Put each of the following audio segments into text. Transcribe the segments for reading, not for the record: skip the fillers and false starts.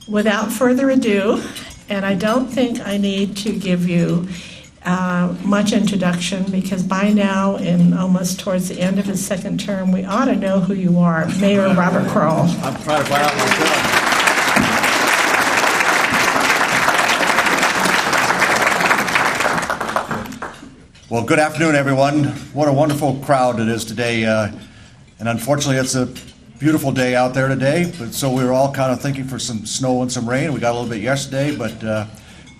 without further ado, and I don't think I need to give you much introduction because by now, in almost towards the end of his second term, we ought to know who you are, Mayor Robert Crowell. I'm trying to find out myself. Well, good afternoon, everyone. What a wonderful crowd it is today. And unfortunately, it's a beautiful day out there today, but so we were all kind of thinking for some snow and some rain. We got a little bit yesterday, but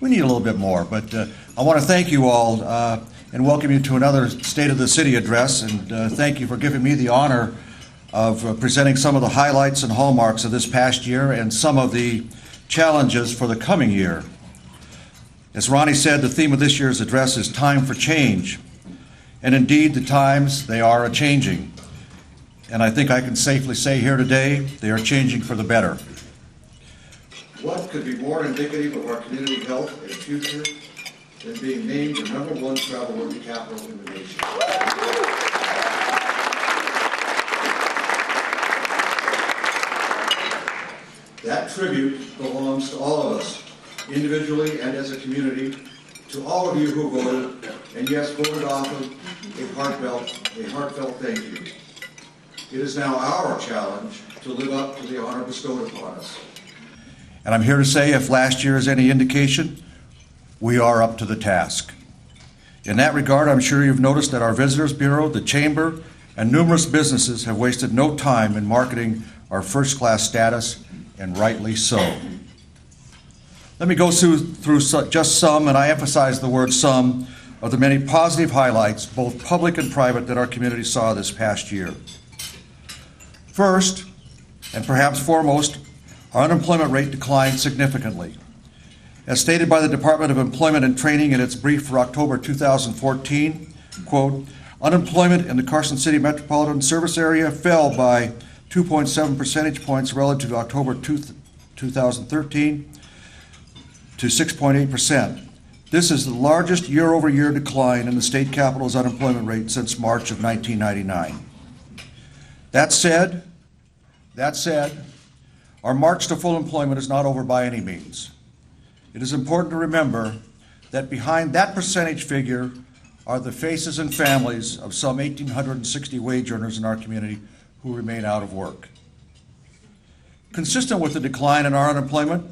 we need a little bit more. But I want to thank you all and welcome you to another State of the City address, and thank you for giving me the honor of presenting some of the highlights and hallmarks of this past year and some of the challenges for the coming year. As Ronnie said, the theme of this year's address is Time for Change. And indeed, the times, they are a-changing. And I think I can safely say here today, they are changing for the better. What could be more indicative of our community health and future than being named the #1 travel-worthy capital in the nation? That tribute belongs to all of us, individually and as a community, to all of you who voted, and yes, voted often, a heartfelt thank you. It is now our challenge to live up to the honor bestowed upon us. And I'm here to say, if last year is any indication, we are up to the task. In that regard, I'm sure you've noticed that our Visitors Bureau, the Chamber, and numerous businesses have wasted no time in marketing our first-class status, and rightly so. Let me go through just some, and I emphasize the word some, of the many positive highlights, both public and private, that our community saw this past year. First, and perhaps foremost, our unemployment rate declined significantly. As stated by the Department of Employment and Training in its brief for October 2014, quote, unemployment in the Carson City Metropolitan Service Area fell by 2.7 percentage points relative to October 2013 to 6.8%. This is the largest year-over-year decline in the state capital's unemployment rate since March of 1999. That said, our march to full employment is not over by any means. It is important to remember that behind that percentage figure are the faces and families of some 1,860 wage earners in our community who remain out of work. Consistent with the decline in our unemployment,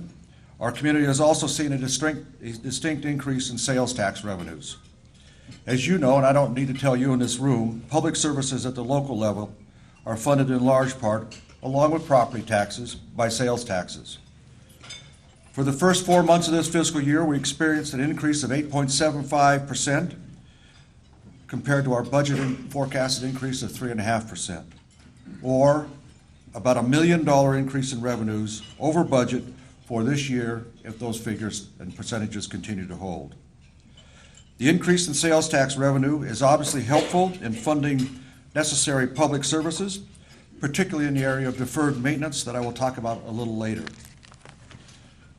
our community has also seen a distinct increase in sales tax revenues. As you know, and I don't need to tell you in this room, public services at the local level are funded in large part, along with property taxes, by sales taxes. For the first 4 months of this fiscal year, we experienced an increase of 8.75% compared to our budgeted forecasted increase of 3.5%, or about $1 million increase in revenues over budget for this year if those figures and percentages continue to hold. The increase in sales tax revenue is obviously helpful in funding necessary public services, particularly in the area of deferred maintenance that I will talk about a little later.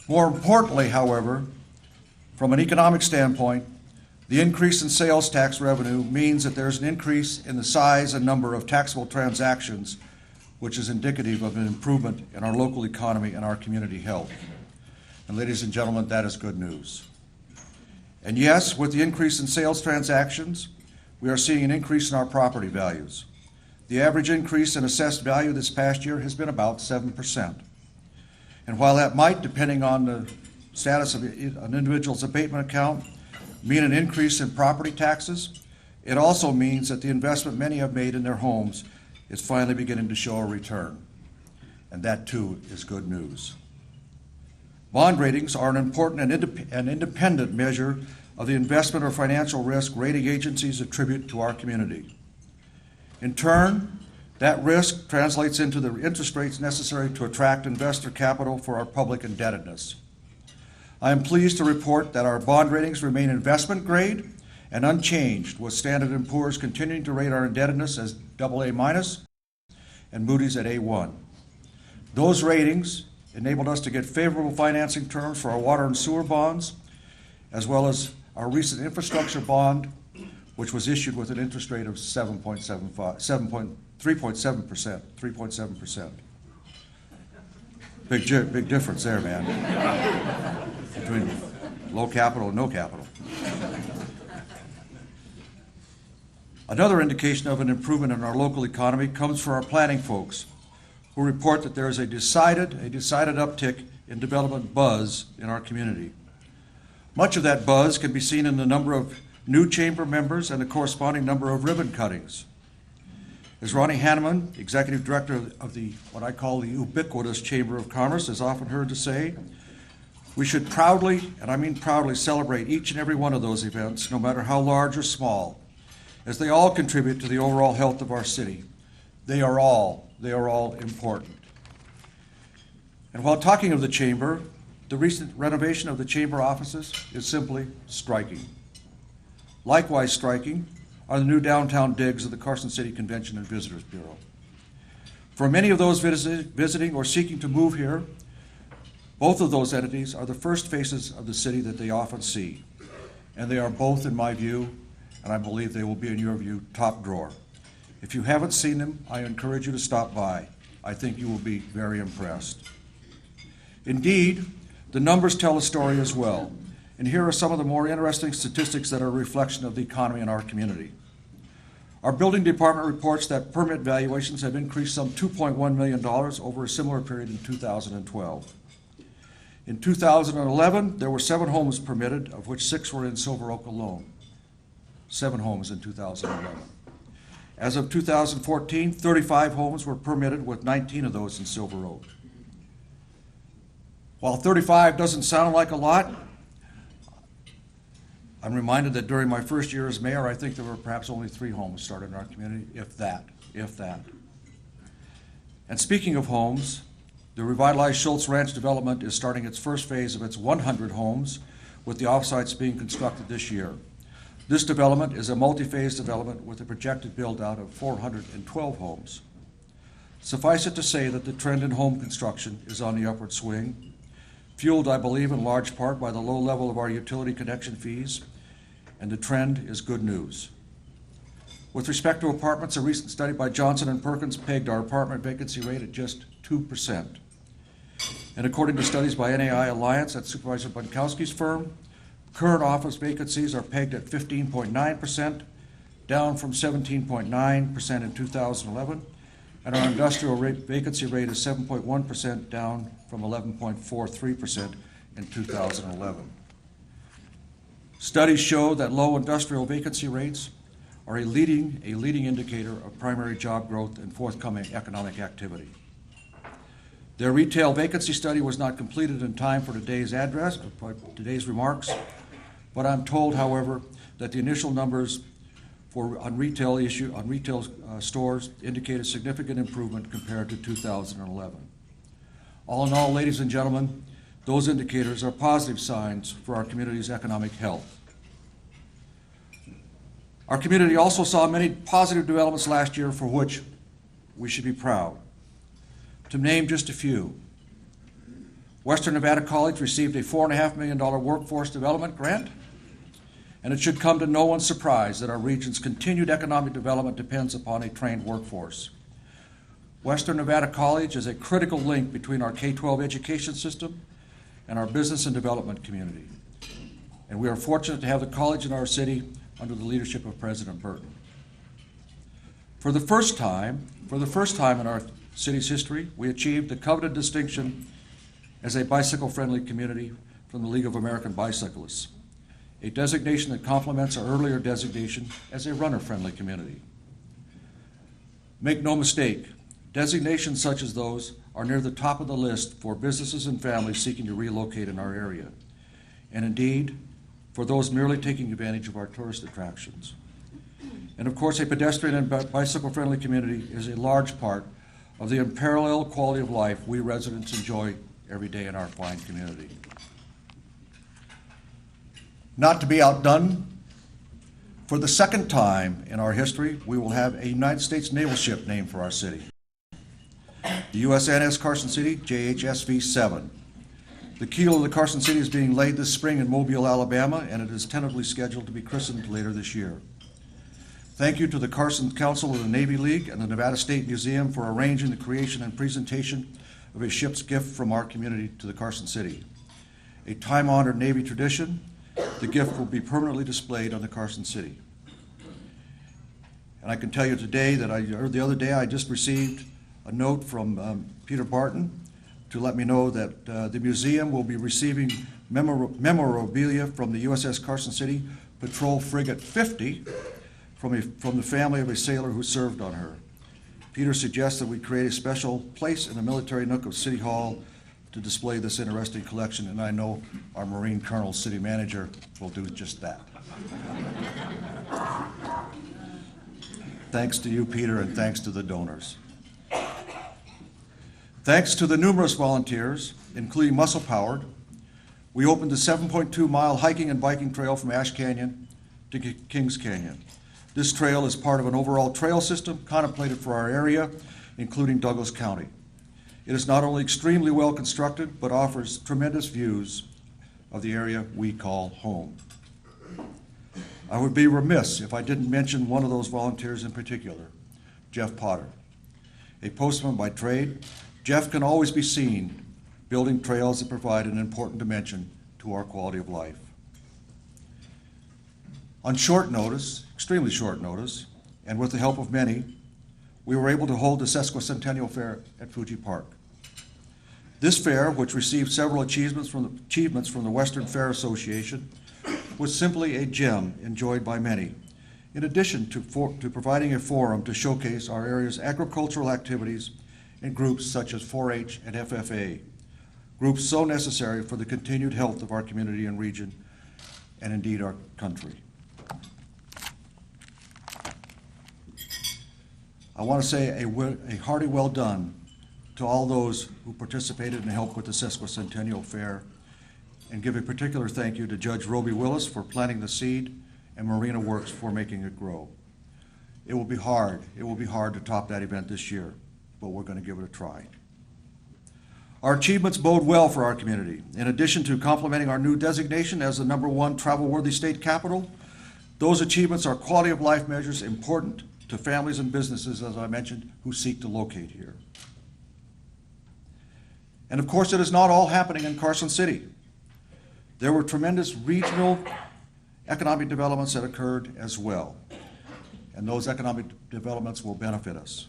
More importantly, however, from an economic standpoint, the increase in sales tax revenue means that there's an increase in the size and number of taxable transactions, which is indicative of an improvement in our local economy and our community health. And ladies and gentlemen, that is good news. And yes, with the increase in sales transactions, we are seeing an increase in our property values. The average increase in assessed value this past year has been about 7%. And while that might, depending on the status of an individual's abatement account, mean an increase in property taxes, it also means that the investment many have made in their homes is finally beginning to show a return. And that too is good news. Bond ratings are an important and independent measure of the investment or financial risk rating agencies attribute to our community. In turn, that risk translates into the interest rates necessary to attract investor capital for our public indebtedness. I am pleased to report that our bond ratings remain investment grade and unchanged, with Standard & Poor's continuing to rate our indebtedness as AA- and Moody's at A1. Those ratings enabled us to get favorable financing terms for our water and sewer bonds, as well as our recent infrastructure bond, which was issued with an interest rate of 3.7%. Big difference there, man. Between low capital and no capital. Another indication of an improvement in our local economy comes from our planning folks, who report that there is a decided uptick in development buzz in our community. Much of that buzz can be seen in the number of new chamber members and the corresponding number of ribbon cuttings. As Ronnie Hanneman, Executive Director of the what I call the ubiquitous Chamber of Commerce, is often heard to say, we should proudly, and I mean proudly, celebrate each and every one of those events, no matter how large or small, as they all contribute to the overall health of our city. They are all important. And while talking of the Chamber, the recent renovation of the Chamber offices is simply striking. Likewise striking are the new downtown digs of the Carson City Convention and Visitors Bureau. For many of those visiting or seeking to move here, both of those entities are the first faces of the city that they often see. And they are both, in my view, and I believe they will be in your view, top drawer. If you haven't seen them, I encourage you to stop by. I think you will be very impressed. Indeed, the numbers tell a story as well. And here are some of the more interesting statistics that are a reflection of the economy in our community. Our building department reports that permit valuations have increased some $2.1 million over a similar period in 2012. In 2011, there were 7 homes permitted, of which 6 were in Silver Oak alone. 7 homes in 2011. As of 2014, 35 homes were permitted, with 19 of those in Silver Oak. While 35 doesn't sound like a lot, I'm reminded that during my first year as mayor, I think there were perhaps only 3 homes started in our community, if that. And speaking of homes, the revitalized Schultz Ranch development is starting its first phase of its 100 homes, with the offsites being constructed this year. This development is a multi-phase development with a projected build-out of 412 homes. Suffice it to say that the trend in home construction is on the upward swing, fueled, I believe, in large part by the low level of our utility connection fees, and the trend is good news. With respect to apartments, a recent study by Johnson & Perkins pegged our apartment vacancy rate at just 2%. And according to studies by NAI Alliance at Supervisor Bunkowski's firm, current office vacancies are pegged at 15.9%, down from 17.9% in 2011, and our industrial vacancy rate is 7.1%, down from 11.43% in 2011. Studies show that low industrial vacancy rates are a leading indicator of primary job growth and forthcoming economic activity. Their retail vacancy study was not completed in time for today's remarks, but I'm told, however, that the initial numbers on retail stores indicate a significant improvement compared to 2011. All in all, ladies and gentlemen, those indicators are positive signs for our community's economic health. Our community also saw many positive developments last year for which we should be proud. To name just a few, Western Nevada College received a $4.5 million workforce development grant, and it should come to no one's surprise that our region's continued economic development depends upon a trained workforce. Western Nevada College is a critical link between our K-12 education system and our business and development community. And we are fortunate to have the college in our city under the leadership of President Burton. For the first time in our city's history, we achieved the coveted distinction as a bicycle-friendly community from the League of American Bicyclists, a designation that complements our earlier designation as a runner-friendly community. Make no mistake, designations such as those are near the top of the list for businesses and families seeking to relocate in our area, and indeed, for those merely taking advantage of our tourist attractions. And of course, a pedestrian and bicycle-friendly community is a large part of the unparalleled quality of life we residents enjoy every day in our fine community. Not to be outdone, for the second time in our history, we will have a United States naval ship named for our city. The USNS Carson City, JHSV-7. The keel of the Carson City is being laid this spring in Mobile, Alabama, and it is tentatively scheduled to be christened later this year. Thank you to the Carson Council of the Navy League and the Nevada State Museum for arranging the creation and presentation of a ship's gift from our community to the Carson City. A time-honored Navy tradition, the gift will be permanently displayed on the Carson City. And I can tell you today that the other day I just received a note from Peter Barton to let me know that the museum will be receiving memorabilia from the USS Carson City Patrol Frigate 50 from the family of a sailor who served on her. Peter suggests that we create a special place in the military nook of City Hall to display this interesting collection, and I know our Marine Colonel City Manager will do just that. Thanks to you, Peter, and thanks to the donors. Thanks to the numerous volunteers, including Muscle Powered, we opened the 7.2-mile hiking and biking trail from Ash Canyon to Kings Canyon. This trail is part of an overall trail system contemplated for our area, including Douglas County. It is not only extremely well constructed, but offers tremendous views of the area we call home. I would be remiss if I didn't mention one of those volunteers in particular, Jeff Potter. A postman by trade, Jeff can always be seen building trails that provide an important dimension to our quality of life. On short notice, extremely short notice, and with the help of many, we were able to hold the Sesquicentennial Fair at Fuji Park. This fair, which received several achievements from the Western Fair Association, was simply a gem enjoyed by many, in addition to providing a forum to showcase our area's agricultural activities in groups such as 4-H and FFA, groups so necessary for the continued health of our community and region, and indeed our country. I want to say a hearty well done to all those who participated and helped with the Sesquicentennial Fair, and give a particular thank you to Judge Roby Willis for planting the seed and Marina Works for making it grow. It will be hard to top that event this year, but we're going to give it a try. Our achievements bode well for our community. In addition to complementing our new designation as the #1 travel-worthy state capital, those achievements are quality of life measures important to families and businesses, as I mentioned, who seek to locate here. And of course, it is not all happening in Carson City. There were tremendous regional economic developments that occurred as well, and those economic developments will benefit us.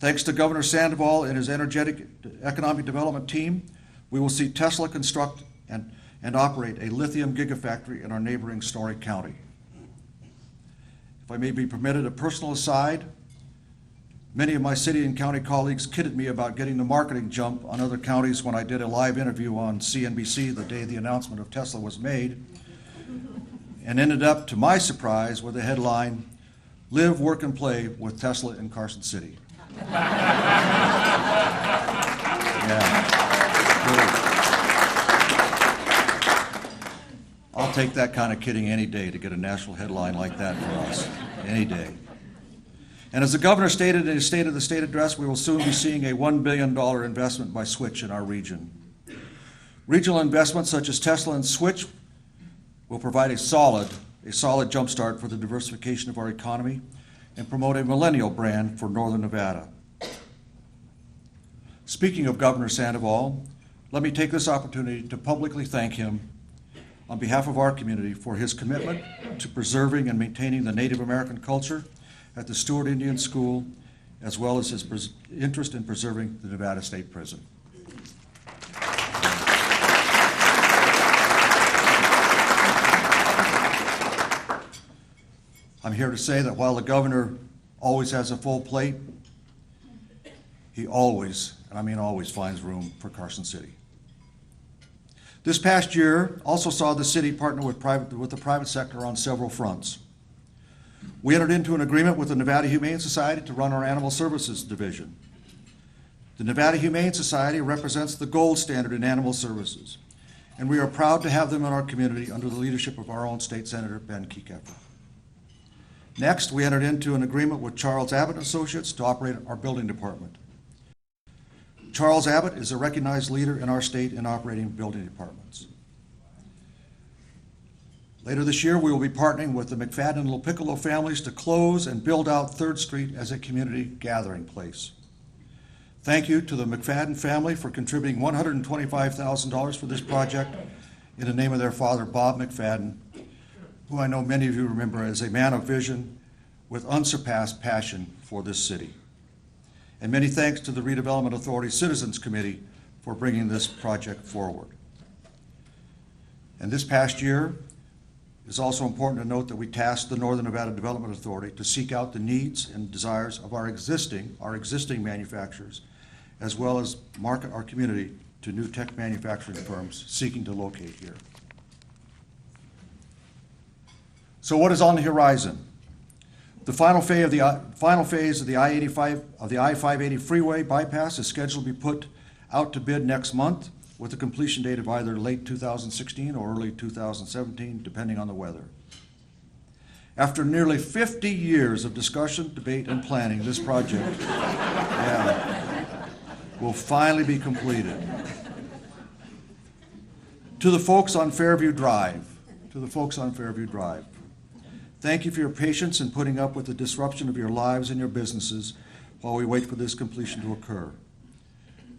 Thanks to Governor Sandoval and his energetic economic development team, we will see Tesla construct and operate a lithium gigafactory in our neighboring Story County. If I may be permitted a personal aside, many of my city and county colleagues kidded me about getting the marketing jump on other counties when I did a live interview on CNBC the day the announcement of Tesla was made, and ended up, to my surprise, with the headline, "Live, Work, and Play with Tesla in Carson City." I'll take that kind of kidding any day to get a national headline like that for us, any day. And as the governor stated in his State of the State address, we will soon be seeing a $1 billion investment by Switch in our region. Regional investments such as Tesla and Switch will provide a solid jumpstart for the diversification of our economy and promote a millennial brand for Northern Nevada. Speaking of Governor Sandoval, let me take this opportunity to publicly thank him on behalf of our community for his commitment to preserving and maintaining the Native American culture at the Stewart Indian School, as well as his interest in preserving the Nevada State Prison. I'm here to say that while the governor always has a full plate, he always, and I mean always, finds room for Carson City. This past year also saw the city partner with the private sector on several fronts. We entered into an agreement with the Nevada Humane Society to run our Animal Services division. The Nevada Humane Society represents the gold standard in animal services, and we are proud to have them in our community under the leadership of our own state senator, Ben Kekeffer. Next, we entered into an agreement with Charles Abbott Associates to operate our building department. Charles Abbott is a recognized leader in our state in operating building departments. Later this year, we will be partnering with the McFadden and LoPiccolo families to close and build out 3rd Street as a community gathering place. Thank you to the McFadden family for contributing $125,000 for this project in the name of their father, Bob McFadden, who I know many of you remember as a man of vision with unsurpassed passion for this city. And many thanks to the Redevelopment Authority Citizens Committee for bringing this project forward. And this past year, it's also important to note that we tasked the Northern Nevada Development Authority to seek out the needs and desires of our existing manufacturers, as well as market our community to new tech manufacturing firms seeking to locate here. So what is on the horizon? The final phase of the I-580 freeway bypass is scheduled to be put out to bid next month, with a completion date of either late 2016 or early 2017, depending on the weather. After nearly 50 years of discussion, debate, and planning, this project will finally be completed. To the folks on Fairview Drive, thank you for your patience in putting up with the disruption of your lives and your businesses while we wait for this completion to occur.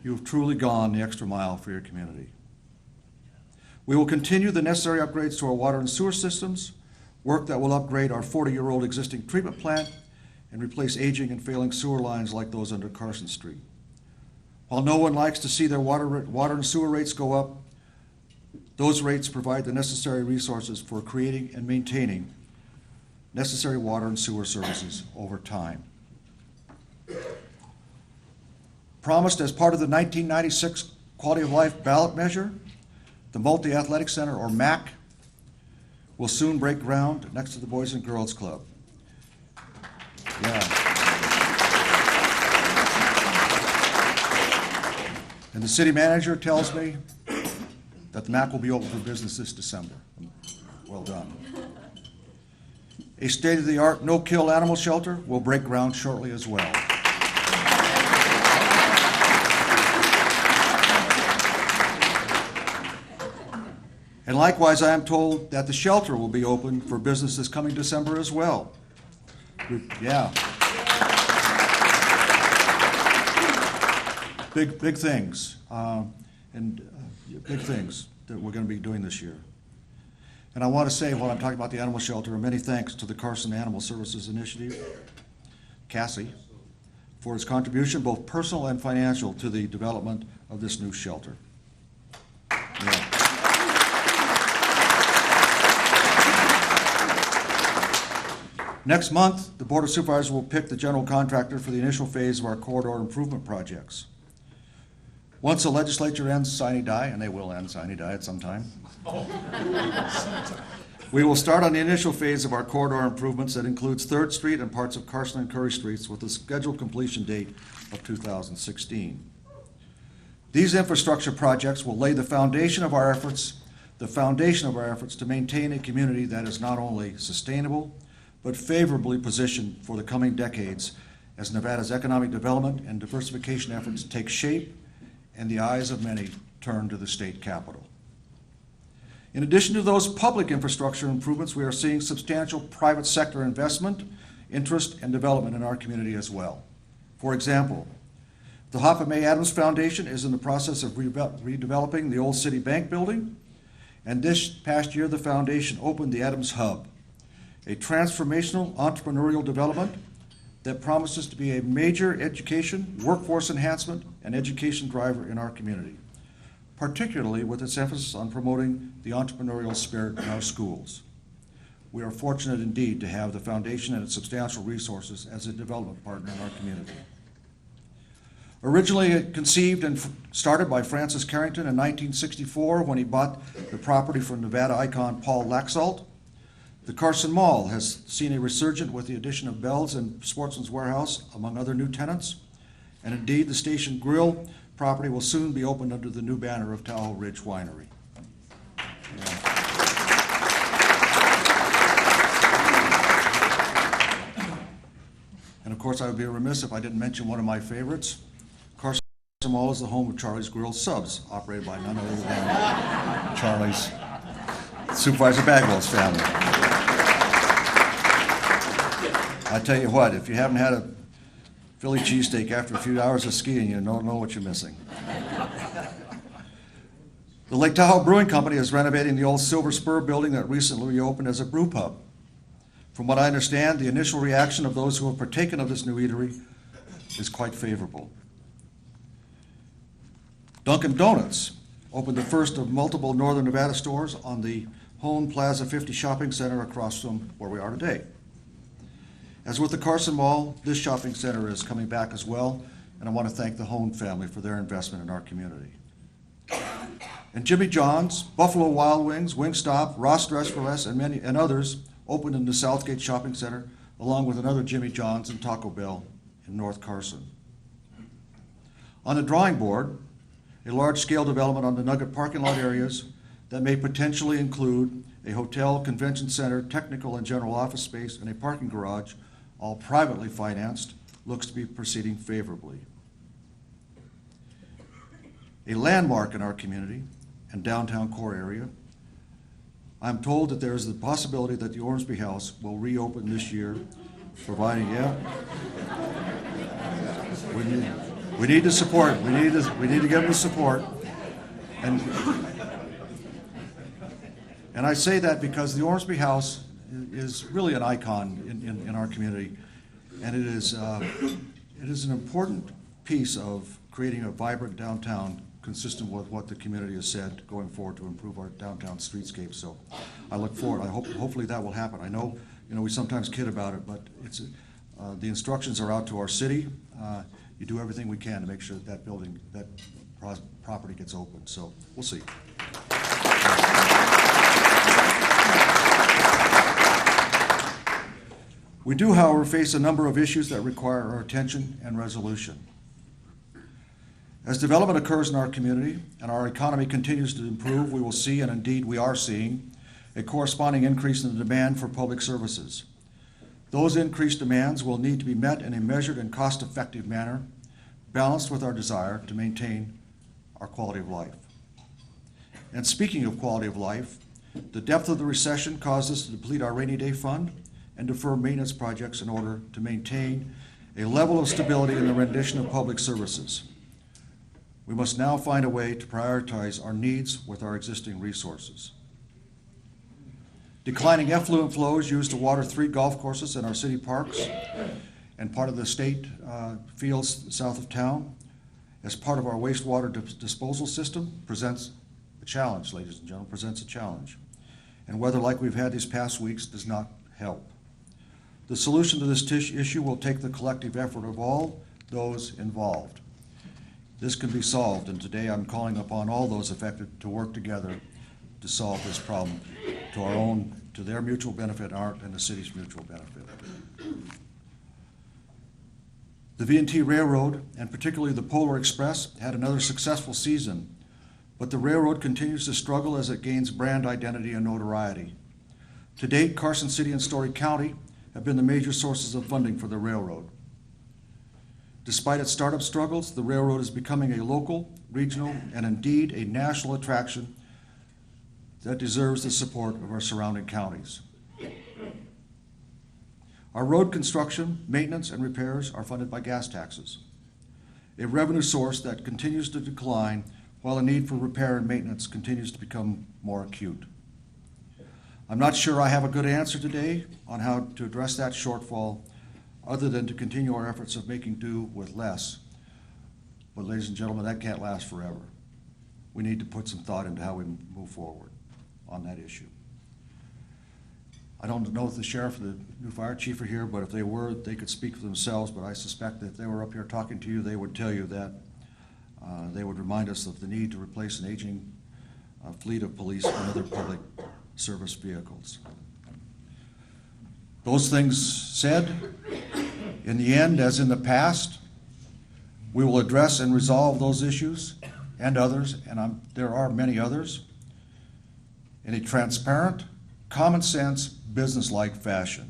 You have truly gone the extra mile for your community. We will continue the necessary upgrades to our water and sewer systems, work that will upgrade our 40-year-old existing treatment plant and replace aging and failing sewer lines like those under Carson Street. While no one likes to see their water and sewer rates go up, those rates provide the necessary resources for creating and maintaining necessary water and sewer services over time. Promised as part of the 1996 Quality of Life ballot measure, the Multi-Athletic Center, or MAC, will soon break ground next to the Boys and Girls Club. And the city manager tells me that the MAC will be open for business this December. Well done. A state-of-the-art no-kill animal shelter will break ground shortly as well. And likewise, I am told that the shelter will be open for business this coming December as well. Yeah. Big things, big things that we're going to be doing this year. And I want to say, while I'm talking about the animal shelter, many thanks to the Carson Animal Services Initiative, Cassie, for its contribution, both personal and financial, to the development of this new shelter. Yeah. Next month, the Board of Supervisors will pick the general contractor for the initial phase of our corridor improvement projects. Once the legislature ends sine die, and they will end sine die at some time, we will start on the initial phase of our corridor improvements that includes 3rd Street and parts of Carson and Curry Streets with a scheduled completion date of 2016. These infrastructure projects will lay the foundation of our efforts to maintain a community that is not only sustainable, but favorably positioned for the coming decades as Nevada's economic development and diversification efforts take shape and the eyes of many turn to the state capitol. In addition to those public infrastructure improvements, we are seeing substantial private sector investment, interest, and development in our community as well. For example, the Hoppe May Adams Foundation is in the process of redeveloping the old City Bank building, and this past year the foundation opened the Adams Hub, a transformational entrepreneurial development that promises to be a major education, workforce enhancement, and education driver in our community, particularly with its emphasis on promoting the entrepreneurial spirit in our schools. We are fortunate indeed to have the foundation and its substantial resources as a development partner in our community. Originally conceived and started by Francis Carrington in 1964 when he bought the property from Nevada icon Paul Laxalt, the Carson Mall has seen a resurgence with the addition of Bell's and Sportsman's Warehouse, among other new tenants. And indeed, the Station Grill property will soon be opened under the new banner of Tahoe Ridge Winery. Yeah. And of course, I would be remiss if I didn't mention one of my favorites. Carson Mall is the home of Charlie's Grill Subs, operated by none other than Charlie's Supervisor Bagwell's family. I tell you what, if you haven't had Philly cheesesteak after a few hours of skiing, you don't know what you're missing. The Lake Tahoe Brewing Company is renovating the old Silver Spur building that recently reopened as a brew pub. From what I understand, the initial reaction of those who have partaken of this new eatery is quite favorable. Dunkin' Donuts opened the first of multiple Northern Nevada stores on the Hone Plaza 50 shopping center across from where we are today. As with the Carson Mall, this shopping center is coming back as well, and I want to thank the Hone family for their investment in our community. And Jimmy John's, Buffalo Wild Wings, Wingstop, Ross Dress for Less, and others opened in the Southgate Shopping Center, along with another Jimmy John's and Taco Bell in North Carson. On the drawing board, a large-scale development on the Nugget parking lot areas that may potentially include a hotel, convention center, technical and general office space, and a parking garage, all privately financed, looks to be proceeding favorably. A landmark in our community and downtown core area, I'm told that there is the possibility that the Ormsby House will reopen this year, providing, we need the support. We need to give them the support. And I say that because the Ormsby House is really an icon in our community, and it is an important piece of creating a vibrant downtown consistent with what the community has said going forward to improve our downtown streetscape. So I look forward. Hopefully that will happen. I know, we sometimes kid about it, but it's the instructions are out to our city. You do everything we can to make sure that property gets open. So we'll see. We do, however, face a number of issues that require our attention and resolution. As development occurs in our community and our economy continues to improve, we will see, and indeed we are seeing, a corresponding increase in the demand for public services. Those increased demands will need to be met in a measured and cost-effective manner, balanced with our desire to maintain our quality of life. And speaking of quality of life, the depth of the recession caused us to deplete our rainy day fund and defer maintenance projects in order to maintain a level of stability in the rendition of public services. We must now find a way to prioritize our needs with our existing resources. Declining effluent flows used to water 3 golf courses in our city parks and part of the state fields south of town as part of our wastewater disposal system presents a challenge, ladies and gentlemen, presents a challenge. And weather like we've had these past weeks does not help. The solution to this issue will take the collective effort of all those involved. This can be solved, and today I'm calling upon all those affected to work together to solve this problem to their mutual benefit and the city's mutual benefit. The V&T Railroad, and particularly the Polar Express, had another successful season, but the railroad continues to struggle as it gains brand identity and notoriety. To date, Carson City and Story County have been the major sources of funding for the railroad. Despite its startup struggles, the railroad is becoming a local, regional, and indeed a national attraction that deserves the support of our surrounding counties. Our road construction, maintenance, and repairs are funded by gas taxes, a revenue source that continues to decline while the need for repair and maintenance continues to become more acute. I'm not sure I have a good answer today on how to address that shortfall other than to continue our efforts of making do with less. But ladies and gentlemen, that can't last forever. We need to put some thought into how we move forward on that issue. I don't know if the sheriff or the new fire chief are here, but if they were, they could speak for themselves, but I suspect that if they were up here talking to you, they would tell you that they would remind us of the need to replace an aging fleet of police and other public service vehicles. Those things said, in the end, as in the past, we will address and resolve those issues and others, and there are many others, in a transparent, common sense, business-like fashion.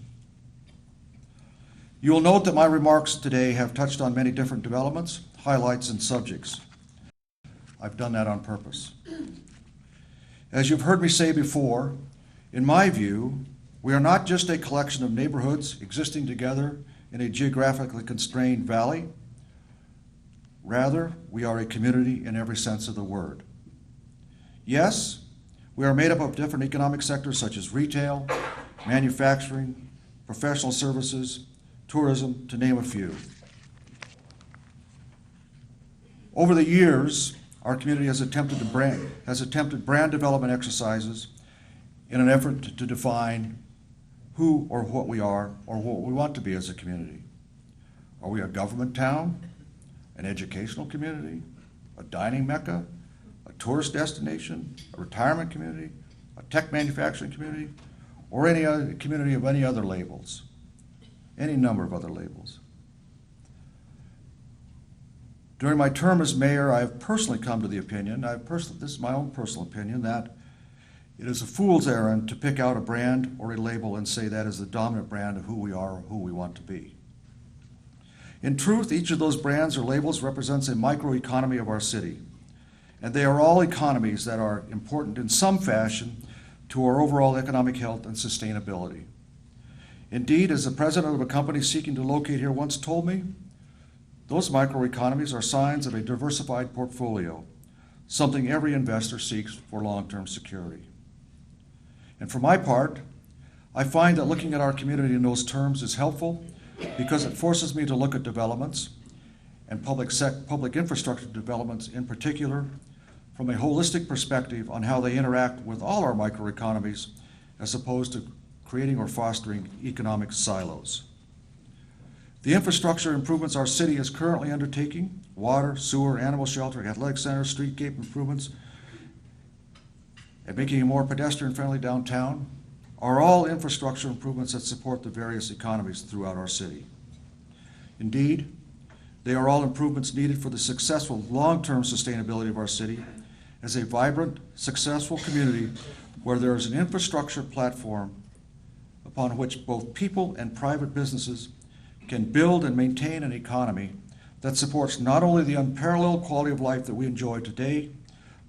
You will note that my remarks today have touched on many different developments, highlights, and subjects. I've done that on purpose. As you've heard me say before, in my view, we are not just a collection of neighborhoods existing together in a geographically constrained valley. Rather, we are a community in every sense of the word. Yes, we are made up of different economic sectors such as retail, manufacturing, professional services, tourism, to name a few. Over the years, our community has attempted brand development exercises in an effort to define who or what we are or what we want to be as a community. Are we a government town, an educational community, a dining mecca, a tourist destination, a retirement community, a tech manufacturing community, or any other community of any other labels, any number of other labels? During my term as mayor, I have personally come to the opinion, this is my own personal opinion, that it is a fool's errand to pick out a brand or a label and say that is the dominant brand of who we are or who we want to be. In truth, each of those brands or labels represents a microeconomy of our city, and they are all economies that are important in some fashion to our overall economic health and sustainability. Indeed, as the president of a company seeking to locate here once told me, those microeconomies are signs of a diversified portfolio, something every investor seeks for long-term security. And for my part, I find that looking at our community in those terms is helpful because it forces me to look at developments and public infrastructure developments in particular from a holistic perspective on how they interact with all our microeconomies as opposed to creating or fostering economic silos. The infrastructure improvements our city is currently undertaking, water, sewer, animal shelter, athletic center, streetscape improvements, and making a more pedestrian-friendly downtown, are all infrastructure improvements that support the various economies throughout our city. Indeed, they are all improvements needed for the successful long-term sustainability of our city as a vibrant, successful community where there is an infrastructure platform upon which both people and private businesses can build and maintain an economy that supports not only the unparalleled quality of life that we enjoy today,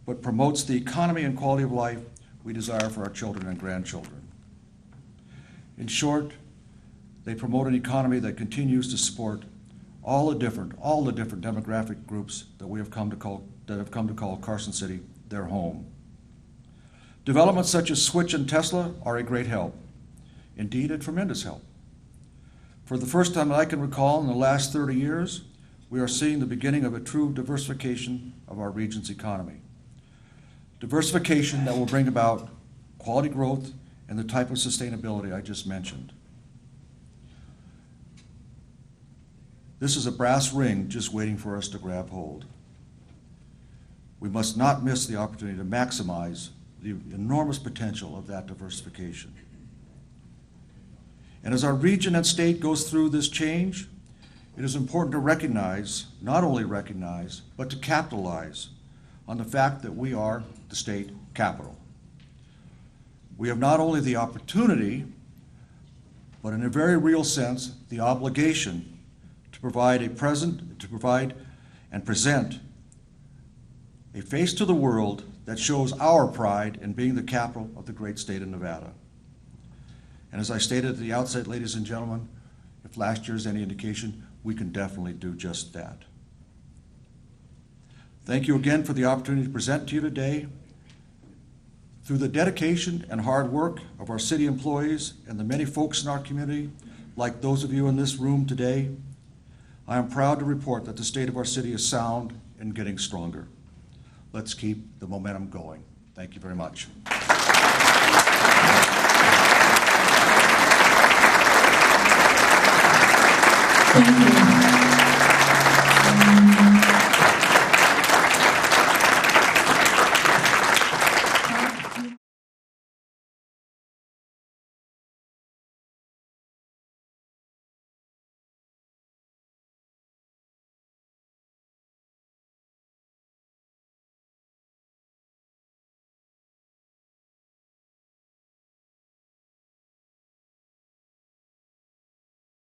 but promotes the economy and quality of life we desire for our children and grandchildren. In short, they promote an economy that continues to support all the different demographic groups that have come to call Carson City their home. Developments such as Switch and Tesla are a great help, indeed a tremendous help. For the first time that I can recall in the last 30 years, we are seeing the beginning of a true diversification of our region's economy. Diversification that will bring about quality growth and the type of sustainability I just mentioned. This is a brass ring just waiting for us to grab hold. We must not miss the opportunity to maximize the enormous potential of that diversification. And as our region and state goes through this change, it is important to recognize, not only recognize, but to capitalize on the fact that we are the state capital. We have not only the opportunity, but in a very real sense, the obligation to provide and present a face to the world that shows our pride in being the capital of the great state of Nevada. And as I stated at the outset, ladies and gentlemen, if last year is any indication, we can definitely do just that. Thank you again for the opportunity to present to you today. Through the dedication and hard work of our city employees and the many folks in our community, like those of you in this room today, I am proud to report that the state of our city is sound and getting stronger. Let's keep the momentum going. Thank you very much. Thank you.